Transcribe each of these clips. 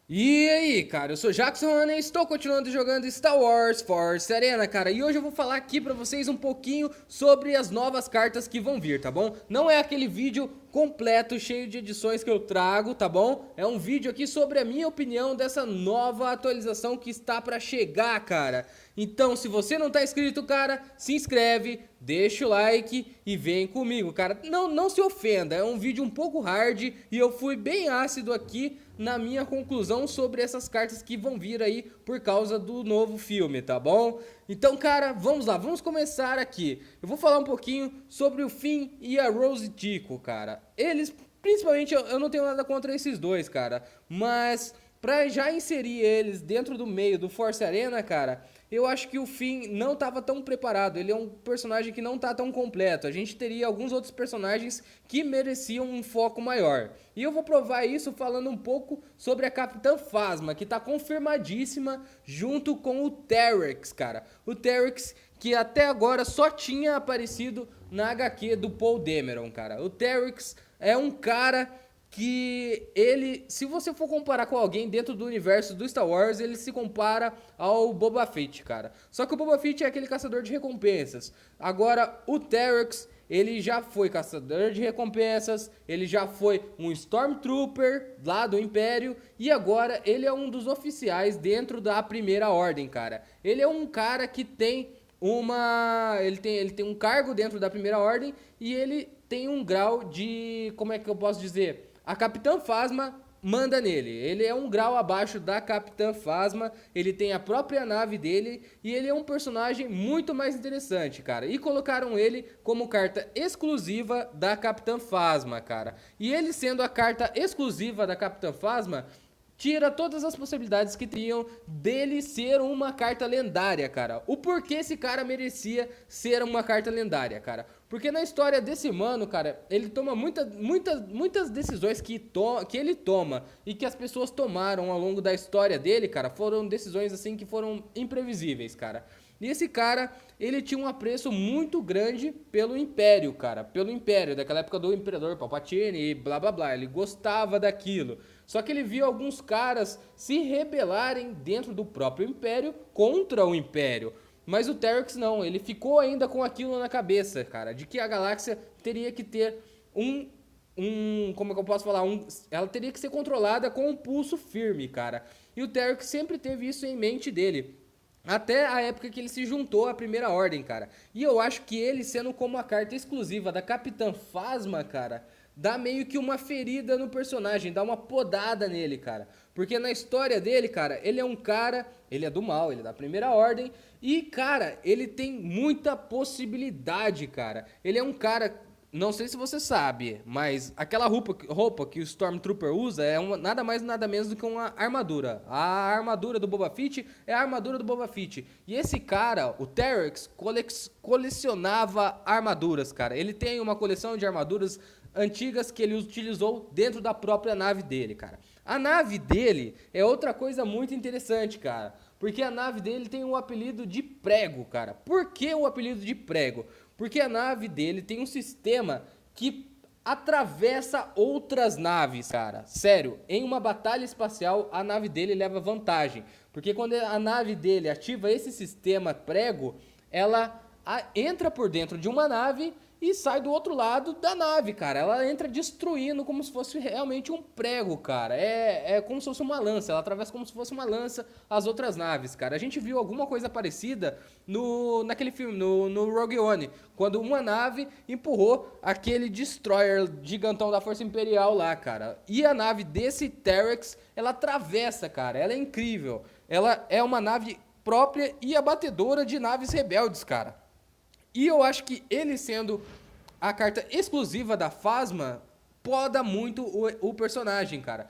E aí, cara, eu sou Jackson Hanna e estou continuando jogando Star Wars Force Arena, cara. E hoje eu vou falar aqui pra vocês um pouquinho sobre as novas cartas que vão vir, tá bom? Não é aquele vídeo completo, cheio de edições que eu trago, tá bom? É um vídeo aqui sobre a minha opinião dessa nova atualização que está pra chegar, cara. Então, se você não tá inscrito, cara, se inscreve, deixa o like e vem comigo, cara. Não se ofenda, é um vídeo um pouco hard e eu fui bem ácido aqui na minha conclusão sobre essas cartas que vão vir aí por causa do novo filme, tá bom? Então, cara, vamos lá, vamos começar aqui. Eu vou falar um pouquinho sobre o Finn e a Rose Tico, cara. Eles, principalmente, eu não tenho nada contra esses dois, cara, mas pra já inserir eles dentro do meio do Force Arena, cara, eu acho que o Finn não estava tão preparado. Ele é um personagem que não tá tão completo. A gente teria alguns outros personagens que mereciam um foco maior. E eu vou provar isso falando um pouco sobre a Capitã Phasma, que tá confirmadíssima junto com o Terex, cara. O Terex que até agora só tinha aparecido na HQ do Paul Dameron, cara. O Terex é um cara que ele, se você for comparar com alguém dentro do universo do Star Wars, ele se compara ao Boba Fett, cara. Só que o Boba Fett é aquele caçador de recompensas. Agora, o Terex, ele já foi caçador de recompensas, ele já foi um Stormtrooper lá do Império e agora ele é um dos oficiais dentro da Primeira Ordem, cara. Ele é um cara que tem ele tem um cargo dentro da Primeira Ordem e ele tem um grau de, como é que eu posso dizer? A Capitã Phasma manda nele. Ele é um grau abaixo da Capitã Phasma, ele tem a própria nave dele e ele é um personagem muito mais interessante, cara. E colocaram ele como carta exclusiva da Capitã Phasma, cara. E ele sendo a carta exclusiva da Capitã Phasma, tira todas as possibilidades que teriam dele ser uma carta lendária, cara. O porquê esse cara merecia ser uma carta lendária, cara? Porque na história desse mano, cara, ele toma muitas decisões que ele toma e que as pessoas tomaram ao longo da história dele, cara, foram decisões assim que foram imprevisíveis, cara. E esse cara, ele tinha um apreço muito grande pelo Império, cara. Pelo Império, daquela época do Imperador Palpatine e blá blá blá. Ele gostava daquilo. Só que ele viu alguns caras se rebelarem dentro do próprio Império contra o Império. Mas o Terex não, ele ficou ainda com aquilo na cabeça, cara. De que a galáxia teria que ter como é que eu posso falar? Ela teria que ser controlada com um pulso firme, cara. E o Terex sempre teve isso em mente dele. Até a época que ele se juntou à Primeira Ordem, cara. E eu acho que ele, sendo como a carta exclusiva da Capitã Phasma, cara, dá meio que uma ferida no personagem, dá uma podada nele, cara. Porque na história dele, cara, ele é um cara, ele é do mal, ele é da Primeira Ordem. E, cara, ele tem muita possibilidade, cara. Ele é um cara, não sei se você sabe, mas aquela roupa que o Stormtrooper usa é nada mais nada menos do que uma armadura. A armadura do Boba Fett é a armadura do Boba Fett. E esse cara, o Terex, colecionava armaduras, cara. Ele tem uma coleção de armaduras antigas que ele utilizou dentro da própria nave dele, cara. A nave dele é outra coisa muito interessante, cara. Porque a nave dele tem o apelido de prego, cara. Por que o apelido de prego? Porque a nave dele tem um sistema que atravessa outras naves, cara. Sério, em uma batalha espacial, a nave dele leva vantagem. Porque quando a nave dele ativa esse sistema prego, ela entra por dentro de uma nave e sai do outro lado da nave, cara. Ela entra destruindo como se fosse realmente um prego, cara. É como se fosse uma lança. Ela atravessa como se fosse uma lança as outras naves, cara. A gente viu alguma coisa parecida naquele filme, no Rogue One, quando uma nave empurrou aquele destroyer gigantão da Força Imperial lá, cara. E a nave desse Terex, ela atravessa, cara. Ela é incrível. Ela é uma nave própria e abatedora de naves rebeldes, cara. E eu acho que ele sendo a carta exclusiva da Phasma, poda muito o personagem, cara.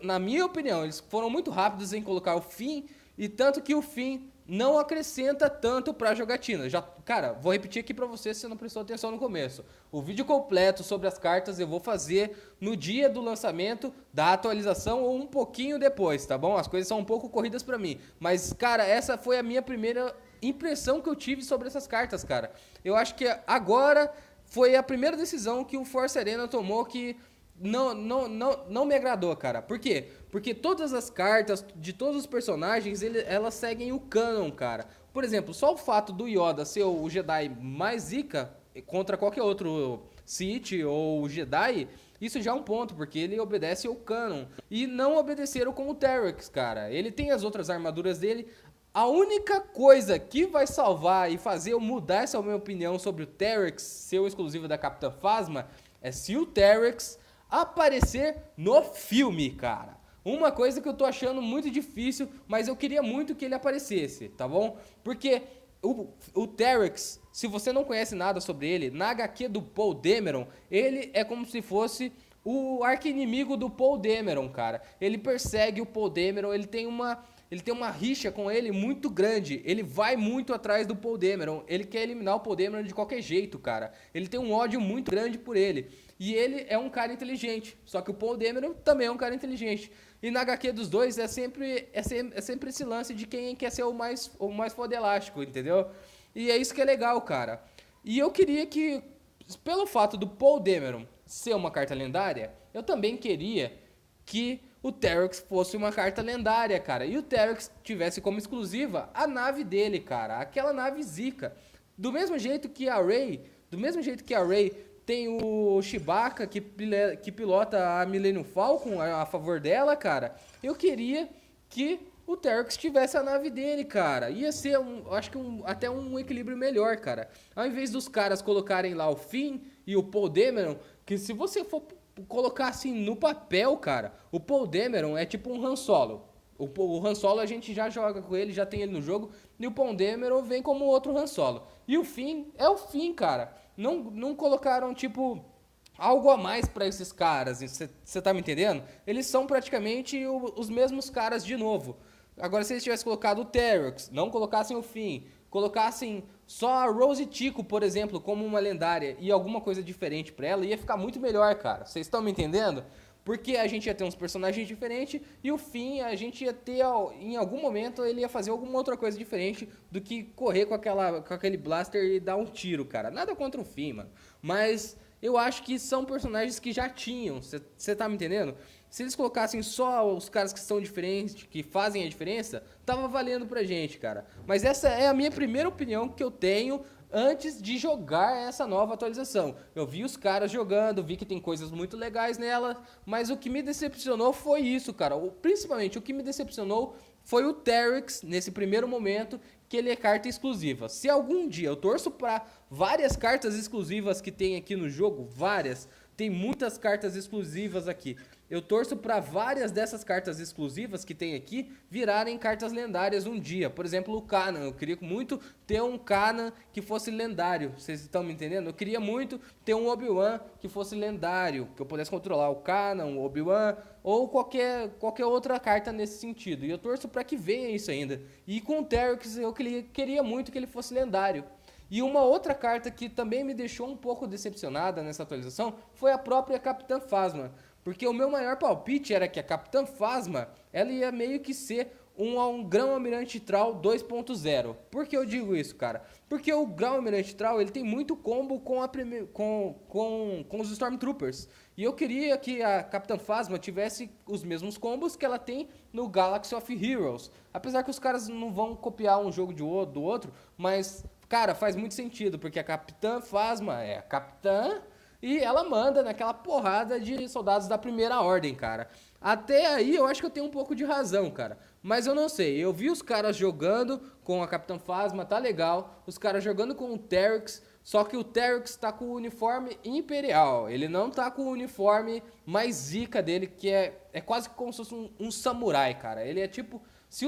Na minha opinião, eles foram muito rápidos em colocar o Finn, e tanto que o Finn não acrescenta tanto pra jogatina. Cara, vou repetir aqui pra você se você não prestou atenção no começo. O vídeo completo sobre as cartas eu vou fazer no dia do lançamento da atualização ou um pouquinho depois, tá bom? As coisas são um pouco corridas pra mim. Mas, cara, essa foi a minha primeira impressão que eu tive sobre essas cartas, cara. Eu acho que agora foi a primeira decisão que o Force Arena tomou que não me agradou, cara. Por quê? Porque todas as cartas de todos os personagens, elas seguem o canon, cara. Por exemplo, só o fato do Yoda ser o Jedi mais zica contra qualquer outro Sith ou Jedi, isso já é um ponto, porque ele obedece ao canon. E não obedeceram com o Terex, cara. Ele tem as outras armaduras dele. A única coisa que vai salvar e fazer eu mudar essa minha opinião sobre o Terex ser o exclusivo da Capitã Phasma é se o Terex aparecer no filme, cara. Uma coisa que eu tô achando muito difícil, mas eu queria muito que ele aparecesse, tá bom? Porque o Terex, se você não conhece nada sobre ele, na HQ do Paul Dameron, ele é como se fosse o arqui-inimigo do Paul Dameron, cara. Ele persegue o Paul Dameron, ele tem uma rixa com ele muito grande. Ele vai muito atrás do Paul Dameron. Ele quer eliminar o Paul Dameron de qualquer jeito, cara. Ele tem um ódio muito grande por ele. E ele é um cara inteligente. Só que o Paul Dameron também é um cara inteligente. E na HQ dos dois é sempre esse lance de quem quer ser o mais fodelástico, entendeu? E é isso que é legal, cara. E eu queria que, pelo fato do Paul Dameron ser uma carta lendária, eu também queria que o Terex fosse uma carta lendária, cara. E o Terex tivesse como exclusiva a nave dele, cara. Aquela nave zica. Do mesmo jeito que a Rey tem o Chewbacca que pilota a Millennium Falcon a favor dela, cara. Eu queria que o Terex tivesse a nave dele, cara. Ia ser, acho que até um equilíbrio melhor, cara. Ao invés dos caras colocarem lá o Finn e o Paul Dameron, que se você for colocar assim no papel, cara, o Paul Dameron é tipo um Han Solo. O Han Solo a gente já joga com ele, já tem ele no jogo, e o Paul Dameron vem como outro Han Solo. E o Finn é o Finn, cara. Não colocaram, tipo, algo a mais pra esses caras, você tá me entendendo? Eles são praticamente os mesmos caras de novo. Agora, se eles tivessem colocado o Terex, não colocassem o Finn, colocassem só a Rose Tico, por exemplo, como uma lendária e alguma coisa diferente pra ela, ia ficar muito melhor, cara. Vocês estão me entendendo? Porque a gente ia ter uns personagens diferentes e o Finn a gente ia ter, em algum momento, ele ia fazer alguma outra coisa diferente do que correr com aquele blaster e dar um tiro, cara. Nada contra o Finn, mano. Mas eu acho que são personagens que já tinham, você tá me entendendo? Se eles colocassem só os caras que são diferentes, que fazem a diferença, tava valendo pra gente, cara. Mas essa é a minha primeira opinião que eu tenho antes de jogar essa nova atualização. Eu vi os caras jogando, vi que tem coisas muito legais nela, mas o que me decepcionou foi isso, cara. Principalmente o que me decepcionou foi o Terex, nesse primeiro momento, que ele é carta exclusiva. Se algum dia eu torço para várias cartas exclusivas que tem aqui no jogo, tem muitas cartas exclusivas aqui. Eu torço para várias dessas cartas exclusivas que tem aqui virarem cartas lendárias um dia. Por exemplo, o Kanan. Eu queria muito ter um Kanan que fosse lendário. Vocês estão me entendendo? Eu queria muito ter um Obi-Wan que fosse lendário. Que eu pudesse controlar o Kanan, o Obi-Wan ou qualquer outra carta nesse sentido. E eu torço para que venha isso ainda. E com o Terex eu queria muito que ele fosse lendário. E uma outra carta que também me deixou um pouco decepcionada nessa atualização foi a própria Capitã Phasma. Porque o meu maior palpite era que a Capitã Phasma, ela ia meio que ser um Grão-Almirante Troll 2.0. Por que eu digo isso, cara? Porque o Grão-Almirante Troll, ele tem muito combo com os Stormtroopers. E eu queria que a Capitã Phasma tivesse os mesmos combos que ela tem no Galaxy of Heroes. Apesar que os caras não vão copiar um jogo do outro, mas, cara, faz muito sentido, porque a Capitã Phasma é a capitã e ela manda naquela porrada de soldados da Primeira Ordem, cara. Até aí eu acho que eu tenho um pouco de razão, cara. Mas eu não sei, eu vi os caras jogando com a Capitã Phasma, tá legal. Os caras jogando com o Terex, só que o Terex tá com o uniforme imperial. Ele não tá com o uniforme mais zica dele, que é quase como se fosse um samurai, cara. Ele é tipo... Se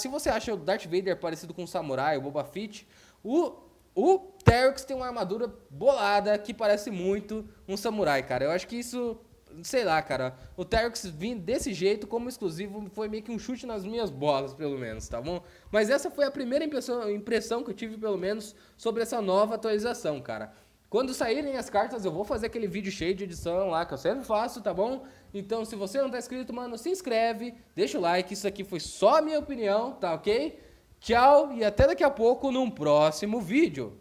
você acha o Darth Vader parecido com um samurai, o Boba Fett, o Terex tem uma armadura bolada que parece muito um samurai, cara. Eu acho que isso... Sei lá, cara. O Terex vindo desse jeito como exclusivo foi meio que um chute nas minhas bolas, pelo menos, tá bom? Mas essa foi a primeira impressão que eu tive, pelo menos, sobre essa nova atualização, cara. Quando saírem as cartas, eu vou fazer aquele vídeo cheio de edição lá, que eu sempre faço, tá bom? Então, se você não tá inscrito, mano, se inscreve, deixa o like. Isso aqui foi só a minha opinião, tá ok? Tchau e até daqui a pouco num próximo vídeo.